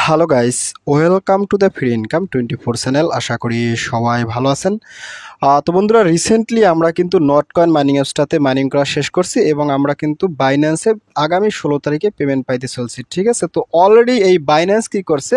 Hello guys, welcome to the free income 24 channel. আশা করি সবাই ভালো আছেন। তো বন্ধুরা, রিসেন্টলি আমরা কিন্তু নটকয়েন মাইনিং অ্যাপসটাতে মাইনিং করা শেষ করছি এবং আমরা কিন্তু বাইন্যান্সে আগামী 16 তারিখে পেমেন্ট পাইতে চলছি। ঠিক আছে, তো অলরেডি এই বাইন্যান্স কি করছে,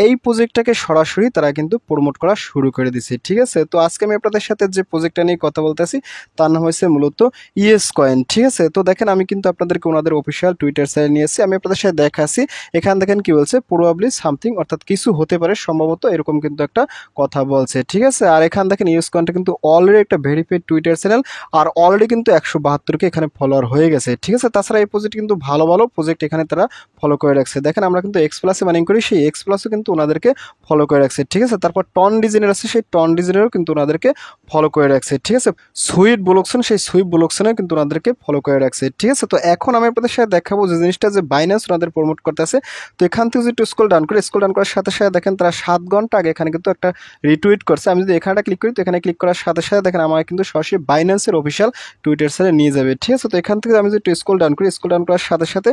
এই প্রজেক্টটাকে সরাসরি তারা কিন্তু প্রমোট করা শুরু করে দিছে। ঠিক আছে, তো আজকে আমি আপনাদের সাথে যে প্রজেক্টটা নিয়ে কথা বলতেছি তার নাম হয়েছে মূলত ইএস কয়েন। ঠিক আছে, তো দেখেন আমি কিন্তু আপনাদেরকে ওনাদের অফিসিয়াল টুইটার সাইটে নিয়ে এসেছি, আমি আপনাদের সাথে দেখাচ্ছি। এখান দেখেন কি বলছে, প্রবাবলি সামথিং, অর্থাৎ কিছু হতে পারে, সম্ভবত এরকম কিন্তু একটা কথা বলছে। ঠিক আছে, আর এখান দেখেন ইউএস কয়েনটা কিন্তু অলরেডি একটা ভেরিফাইড টুইটার চ্যানেল, আর অলরেডি কিন্তু 172কে এখানে ফলোয়ার হয়ে গেছে। ঠিক আছে, তাছাড়া এই প্রজেক্ট কিন্তু ভালো ভালো প্রজেক্ট এখানে তারা ফলো করে রাখছে। দেখেন আমরা কিন্তু এক্স প্লাসে মাইনিং করি, সেই এক্স প্লাসও কিন্তু ওনাদেরকে ফলো করে রাখছে। ঠিক আছে, তারপর টন ডিজাইনের আছে, সেই টন ডিজাইনেরও কিন্তু ওনাদেরকে ফলো করে রাখছে। ঠিক আছে, সুইট ব্লকসন, সেই সুইট ব্লকসনেও কিন্তু ওনাদেরকে ফলো করে রাখছে। ঠিক আছে, তো এখন আমি আপনাদের সাথে দেখাবো যে জিনিসটা যে বাইন্যান্স ওনাদের প্রমোট করতেছে। তো এখান থেকে যদি একটু স্ক্রল ডাউন করার সাথে সাথে দেখেন তারা 7 ঘন্টা আগে এখানে কিন্তু একটা রিটুইট করছে। আমি যদি এখানটা ক্লিক করি, তো এখানে ক্লিক করার সাথে সাথে দেখেন আমার কিন্তু সরাসরি বাইন্যান্সের অফিসিয়াল টুইটার সাইটে নিয়ে যাবে। ঠিক আছে, তো এখান থেকে আমি যদি একটু স্ক্রল ডাউন করার সাথে সাথে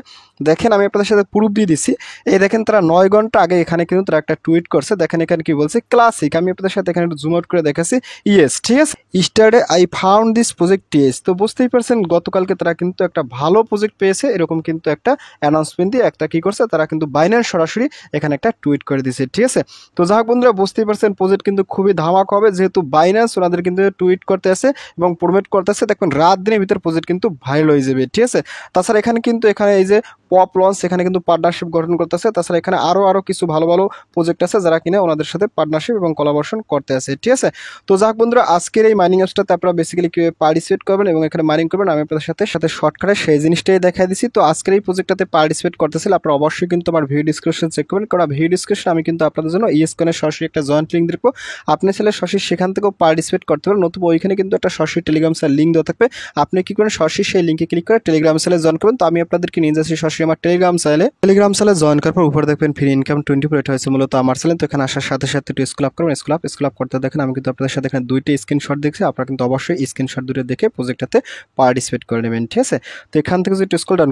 দেখেন আমি আপনাদের সাথে প্রুফ দিয়ে দিচ্ছি। এই দেখেন তারা 9 ঘন্টা আগে এখানে কিন্তু তারা একটা টুইট করছে। দেখেন এখানে কি বলছে, ক্লাসিক। আমি আপনাদের সাথে এখানে একটু জুম আউট করে দেখাচ্ছি। ইয়েস, ঠিক আছে, yesterday I found this project টিএস। তো বুঝতেই পারছেন গতকালকে তারা কিন্তু একটা ভালো প্রজেক্ট পেয়েছে, এরকম কিন্তু একটা অ্যানাউন্সমেন্ট দিয়ে একটা কি করছে, তারা কিন্তু বাইন্যান্স সরাসরি এখানে একটা টুইট করে দিয়েছে। ঠিক আছে, তো যাই হোক বন্ধুরা, বুঝতেই পারছেন প্রজেক্ট কিন্তু খুবই ধামাক হবে, যেহেতু বাইন্যান্স ওনাদের কিন্তু টুইট করতে আছে এবং প্রমোট করতে আছে। দেখবেন রাত দিনের ভিতর প্রজেক্ট কিন্তু ভাইরাল হয়ে যাবে। ঠিক আছে, তাছাড়া এখানে কিন্তু এখানে এই যে পপ লঞ্চ, এখানে কিন্তু পার্টনারশিপ গঠন করতেছে। তাছাড়া এখানে আরও কিছু ভালো ভালো প্রজেক্ট আছে যারা কিনা ওনাদের সাথে পার্টনারশিপ এবং কোলাবোরেশন করতে আছে। ঠিক আছে, তো যাক বন্ধুরা, আজকের এই মাইনিং অ্যাপসটাতে আপনারা বেসিক্যালি কীভাবে পার্টিসিপেট করবেন এবং এখানে মাইনিং করবেন আমি আপনাদের সাথে শর্টকাটে সেই জিনিসটাই দেখাই দিচ্ছি। তো আজকের এই প্রজেক্টটাতে পার্টিসিপেট করতেছিল আপনারা অবশ্যই কিন্তু আমার ভিডিও ডিসক্রিপশন চেক করবেন, কারণ ভিডিও ডিসক্রিপশন আমি কিন্তু আপনাদের জন্য ইএস কয়েনের সরাসরি একটা জয়েন্ট লিঙ্ক দেখবো। আপনি চাইলে সরাসরি সেখান থেকেও পার্টিসিপেট করতে পারেন, নতুবা ওইখানে কিন্তু একটা সরাসরি টেলিগ্রাম চ্যানেল লিঙ্ক দেওয়া থাকবে। আপনি কি করেন, সরাসরি সেই লিঙ্কে ক্লিক করে টেলিগ্রাম চ্যানেলে জয়েন করবেন। তো আমি আপনাদেরকে নিয়ে যাচ্ছি সরাসরি আমার টেলিগ্রাম চ্যানেলে জয়েন করার পর উপরে দেখবেন ফ্রি ইনকাম 24। এটা হয়েছে মূলত আমার চ্যানেল। তো এখানে আসার সাথে সাথে একটু স্ক্রল আপ করবেন। স্ক্রল আপ করতে দেখেন আমি কিন্তু আপনাদের সাথে এখানে দুইটা স্ক্রিনশট দেখছি। আপনারা কিন্তু অবশ্যই স্ক্রিনশট দুটো দেখে প্রজেক্টটাতে পার্টিসিপেট করে নেবেন। ঠিক আছে, তো এখান থেকে যদি স্ক্রল ডাউন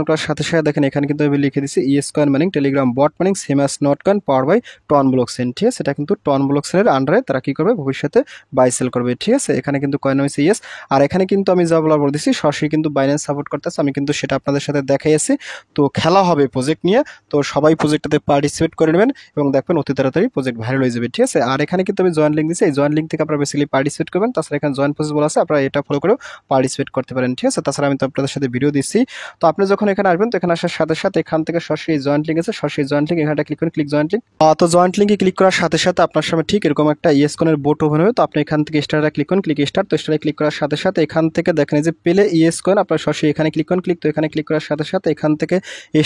করার সাথে সাথে দেখেন এখানে কিন্তু আমি লিখে দিচ্ছি ES coin mining Telegram bot mining same as not coin power by ton blockchain. ঠিক আছে, এটা কিন্তু টন ব্লকচেনের আন্ডারে তারা কি করবে, ভবিষ্যতে বাই সেল করবে। ঠিক আছে, এখানে কিন্তু কয়েন হয়েছে ইয়েস। আর এখানে কিন্তু আমি যা বলার বলে দিচ্ছি, সরাসরি কিন্তু বাইন্যান্স সাপোর্ট করতেছে, আমি কিন্তু সেটা আপনাদের সাথে দেখাইছি। তো খেলা হবে প্রজেক্ট নিয়ে, তো সবাই প্রজেক্টটাতে পার্টিসিপেট করে নেবেন এবং দেখবেন অতি তাড়াতাড়ি প্রজেক্ট ভাইরাল হয়ে যাবে। ঠিক আছে, আর এখানে কিন্তু আমি জয়েন লিঙ্ক দিচ্ছি, এই জয়েন লিঙ্ক থেকে আপনারা বেসিক্যালি পার্টিসিপেট করবেন। তাছাড়া এখানে জয়েন প্রসেস বলা আছে, আপনারা এটা ফলো করেও পার্টিসিপেট করতে পারেন। ঠিক আছে, তাছাড়া আমি তো আপনাদের সাথে ভিডিও দিচ্ছি। তো আপনি যখন এখানে আসবেন, তো এখানে আসার সাথে সাথে এখান থেকে সরাসরি জয়েন্ট লিঙ্ক আছে, সরাসরি জয়েন্ট লিঙ্ক এখানে ক্লিক করেন, ক্লিক জয়েন্ট লিঙ্ক। তো জয়েন্ট লিঙ্কে ক্লিক করার সাথে সাথে আপনার সামনে ঠিক এরকম একটা ইএস কয়েনের বোট ওপেন হবে। তো আপনি এখান থেকে স্টারে ক্লিক করেন, ক্লিক স্টার। তো স্টারে ক্লিক করার সাথে সাথে এখান থেকে দেখেন যে পেলে ইএস কয়েন, আপনার সরাসরি এখানে ক্লিক করেন, ক্লিক। তো এখানে ক্লিক করার সাথে সাথে এখান থেকে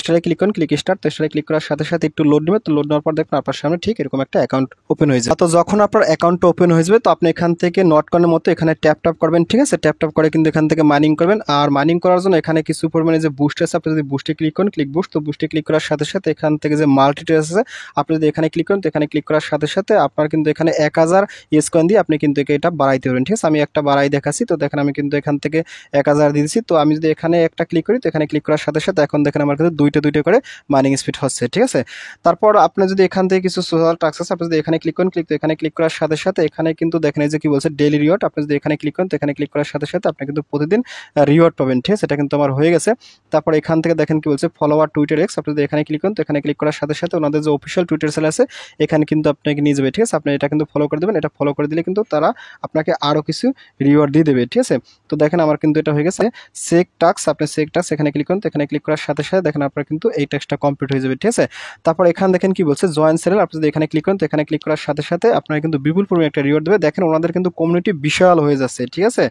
স্টারে ক্লিক করেন, ক্লিক স্টার। তো স্টারে ক্লিক করার সাথে সাথে একটু লোড নেবে। তো লোড নেওয়ার পর দেখবেন আপনার সামনে ঠিক এরকম একটা অ্যাকাউন্ট ওপেন হয়ে যাবে। তো যখন আপনার অ্যাকাউন্ট ওপেন হয়ে যাবে, তো আপনি এখান থেকে নট কয়েনের মতো এখানে ট্যাপ করবেন। ঠিক আছে, ট্যাপ করে কিন্তু এখান থেকে মাইনিং করবেন। আর মাইনিং করার জন্য এখানে কিছু পরিমাণে যে বুস্ট আছে, আপনি যদি বুস্টে ক্লিক করেন, ক্লিক বুস্ট। তো বুস্টে ক্লিক করার সাথে সাথে এখান থেকে যে মাল্টিটেস আছে, আপনি যদি এখানে ক্লিক করেন, তো এখানে ক্লিক করার সাথে সাথে আপনার কিন্তু এখানে 1000 ইএস কয়েন দিয়ে আপনি কিন্তু এটা বাড়াইতে পারবেন। ঠিক আছে, আমি একটা বাড়াই দেখাচ্ছি। তো দেখেন আমি কিন্তু এখান থেকে 1000 দিয়েছি। তো আমি যদি এখানে একটা ক্লিক করি, তো এখানে ক্লিক করার সাথে সাথে এখন দেখেন আমার কিন্তু দুইটা করে মাইনিং স্পিড হচ্ছে। ঠিক আছে, তারপর আপনি যদি এখান থেকে কিছু সোশ্যাল টাস্ক আছে, আপনি যদি এখানে ক্লিক করেন, ক্লিক। তো এখানে ক্লিক করার সাথে সাথে এখানে কিন্তু দেখেন যে কি বলছে ডেইলি রিওয়ার্ড। আপনি যদি এখানে ক্লিক করেন, তো এখানে ক্লিক করার সাথে সাথে আপনি কিন্তু প্রতিদিন রিওয়ার্ড পাবেন। ঠিক আছে, এটা কিন্তু আমার হয়ে গেছে। তারপর এখান থেকে দেখেন কি বলছে ফলোয়ার টুইটার এক্স। আপনি যদি এখানে ক্লিক করেন, তো এখানে ক্লিক করার সাথে সাথে ওনাদের যে অফিসিয়াল টুইটার চ্যানেল আছে এখানে কিন্তু আপনাকে নিয়ে যাবে। ঠিক আছে, আপনি এটা কিন্তু ফলো করে দেবেন। এটা ফলো করে দিলে কিন্তু তারা আপনাকে আরও কিছু রিওয়ার্ড দিয়ে দেবে। ঠিক আছে, তো দেখেন আমার কিন্তু এটা হয়ে গেছে চেক টাস্ক। আপনি চেক টাস্ক এখানে ক্লিক করেন, তো এখানে ক্লিক করার সাথে সাথে দেখেন আপনার কিন্তু এই টাস্কটা কমপ্লিট হয়ে যাবে। ঠিক আছে, তারপর এখানে দেখেন কি বলছে জয়েন চ্যানেল। আপনি যদি এখানে ক্লিক করেন, তো এখানে ক্লিক করার সাথে সাথে আপনার কিন্তু বিপুল পরিমাণে একটা রিওয়ার্ড দেবে। দেখেন ওনাদের কিন্তু কমিউনিটি বিশাল হয়ে যাচ্ছে। ঠিক আছে,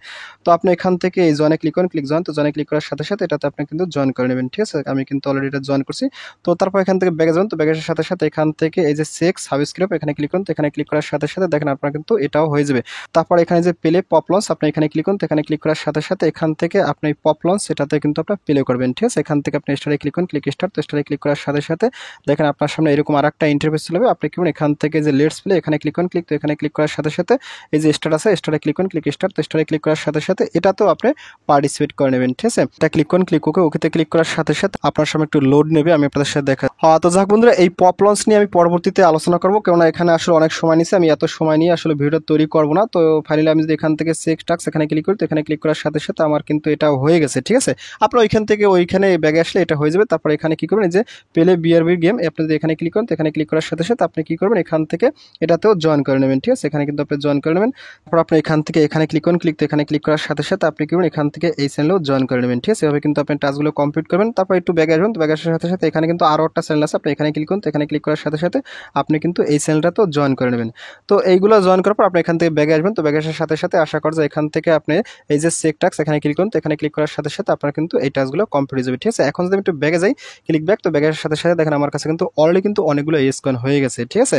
তো আপনি এখান থেকে এই জয়েনে ক্লিক করেন, ক্লিক জয়েন। তো জয়েনে ক্লিক করার সাথে সাথে এটাতে আপনি কিন্তু জয়েন করে নেবেন। ঠিক আছে, আমি কিন্তু অলরেডি এটা জয়েন করছি। তো তারপর এখান থেকে ব্যাগে যাবেন। তো ব্যাগের সাথে সাথে এখান থেকে এই যে চেক সাবস্ক্রাইব এখানে ক্লিক করুন। তো এখানে ক্লিক করার সাথে সাথে দেখেন আপনার কিন্তু এটাও হয়ে যাবে। তারপর এখানে যে প্লে পপ লঞ্চ, আপনি এখানে ক্লিক করুন। তো এখানে ক্লিক করার সাথে সাথে এখান থেকে আপনি পপ লঞ্চ এটাতে কিন্তু আপনার প্লে করবেন। ঠিক আছে, এখান থেকে আপনি আপনি স্টারে ক্লিক করুন, ক্লিক স্টার। তো স্টারে ক্লিক করার সাথে সাথে দেখেন আপনার সামনে এরকম আরেকটা ইন্টারফেস চলে যাবে। আপনি কি করুন, এখান থেকে যে লেটস প্লে এখানে ক্লিক করুন, তো এখানে ক্লিক করার সাথে সাথে এই যে স্টার আছে, স্টারে ক্লিক করুন, ক্লিক স্টার। তো স্টারে ক্লিক করার সাথে সাথে এটাতেও আপনি পার্টিসিপেট করে নেবেন, ঠিক আছে। এটা ক্লিক করুন, ক্লিক ওকেতে ক্লিক করার সাথে সাথে আপনার সামনে একটু লোড নেবে, আমি আপনাদের সাথে দেখা। তো যাক বন্ধুরা, এই পপ লঞ্চ নিয়ে আমি পরবর্তীতে আলোচনা করবো, কেননা এখানে আসলে অনেক সময় নিচ্ছে, আমি এত সময় নিয়ে আসলে ভিডিওটা তৈরি করবো না। তো ফাইনালি আমি যদি এখান থেকে চেক টাক্স এখানে ক্লিক করি, তো এখানে ক্লিক করার সাথে সাথে আমার কিন্তু এটা হয়ে গেছে, ঠিক আছে। আপনার ওইখান থেকে ওইখানে ব্যাগে আসলে এটা হয়ে যাবে। তারপর এখানে কি করবেন, যে পেলে বিআরবির গেম আপনি যদি এখানে ক্লিক করেন, তো এখানে ক্লিক করার সাথে সাথে আপনি কি করবেন, এখান থেকে এটাতেও জয়েন করে নেবেন, ঠিক আছে। এখানে কিন্তু আপনি জয়েন করে নেবেন। তারপর আপনি এখান থেকে এখানে ক্লিক করুন, তো এখানে ক্লিক করার সাথে সাথে আপনি কি করবেন, এখান থেকে এই চ্যানেলেও জয়েন করে নেবেন, ঠিক আছে। এভাবে কিন্তু আপনি টাস্কগুলো কমপ্লিট করবেন। তারপর একটু ব্যাগে আসবেন, তো ব্যাগে আসার সাথে সাথে এখানে কিন্তু আরও একটা চ্যানেল আছে, আপনি এখানে ক্লিক করুন, তো এখানে ক্লিক করার সাথে সাথে আপনি কিন্তু এই চ্যানেলটাতেও জয়েন করে নেবেন। তো এইগুলো জয়েন করার পর আপনি এখান থেকে ব্যাগে আসবেন। তো ব্যাগে আসার সাথে সাথে আশা করা যায় এখান থেকে আপনি এই যে চেক টাক্স এখানে ক্লিক করুন, তো এখানে ক্লিক করার সাথে সাথে আপনার কিন্তু এই টাস্কগুলো কমপ্লিট হয়ে যাবে, ঠিক আছে। এখন যদি আমি একটু ব্যাগে যাই, ক্লিক ব্যাক, তো ব্যাগে আসার সাথে সাথে দেখেন আমার কাছে কিন্তু অলরেডি কিন্তু অনেকগুলো স্কোয়ান হয়ে গেছে, ঠিক আছে।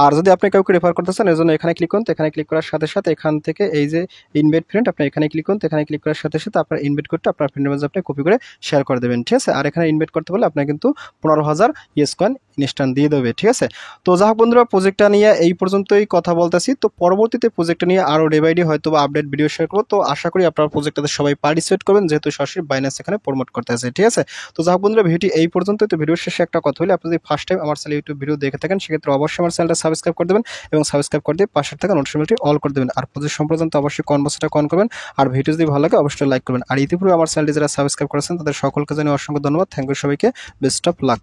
আর যদি আপনি কাউকে রেফার করতে চান, এর জন্য এখানে ক্লিক করুন, তো এখানে ক্লিক করার সাথে সাথে এখান থেকে এই যে ইনভাইট ফ্রেন্ড আপনি এখানে ক্লিক করুন, তো এখানে ক্লিক করার সাথে সাথে আপনার ইনভাইট করতে আপনার ফ্রেন্ডের মাঝে আপনি কপি করে শেয়ার করে দেবেন, ঠিক আছে। আর এখানে ইনভাইট করতে বলে আপনার কিন্তু 15,000 স্কোয়ান ইনস্ট্যান্ট দিয়ে দেবে, ঠিক আছে। তো যাই হোক বন্ধুরা, প্রজেক্টটা নিয়ে এই পর্যন্তই কথা বলতেছি। তো পরবর্তীতে প্রজেক্টটা নিয়ে আরও ডে বাই ডে হয়তো আপডেট ভিডিও শেয়ার করবো। তো আশা করি আপনার প্রজেক্টটাতে সবাই পার্টিসিপেট করবেন, যেহেতু সরাসরি বাইন্যান্স এখানে প্রমোট করতে আছে, ঠিক আছে। তো যাই হোক বন্ধুরা, ভিডিওটি এই পর্যন্তই। তো ভিডিওর শেষে একটা কথা হলে, আপনি যদি ফার্স্ট টাইম আমার চ্যানেল ইউটিউব ভিডিও দেখে থাকেন, সেক্ষেত্রে অবশ্যই আমার চ্যানেলটা সাবস্ক্রাইব করে দেবেন এবং সাবস্ক্রাইব করে দিয়ে পাশের থাকা নোটিফিকেশনটি অল করে দেবেন। আর প্রজেক্ট সম্পর্কে অবশ্যই কনভার্সটা কন করবেন। আর ভিডিও যদি ভালো লাগে অবশ্যই লাইক করবেন। আর ইতিপূর্বে আমার চ্যানেলটি যারা সাবস্ক্রাইব করেছেন তাদের সকলকে জানিয়ে অসংখ্য ধন্যবাদ। থ্যাংক ইউ সবাইকে, বেস্ট অফ লাক।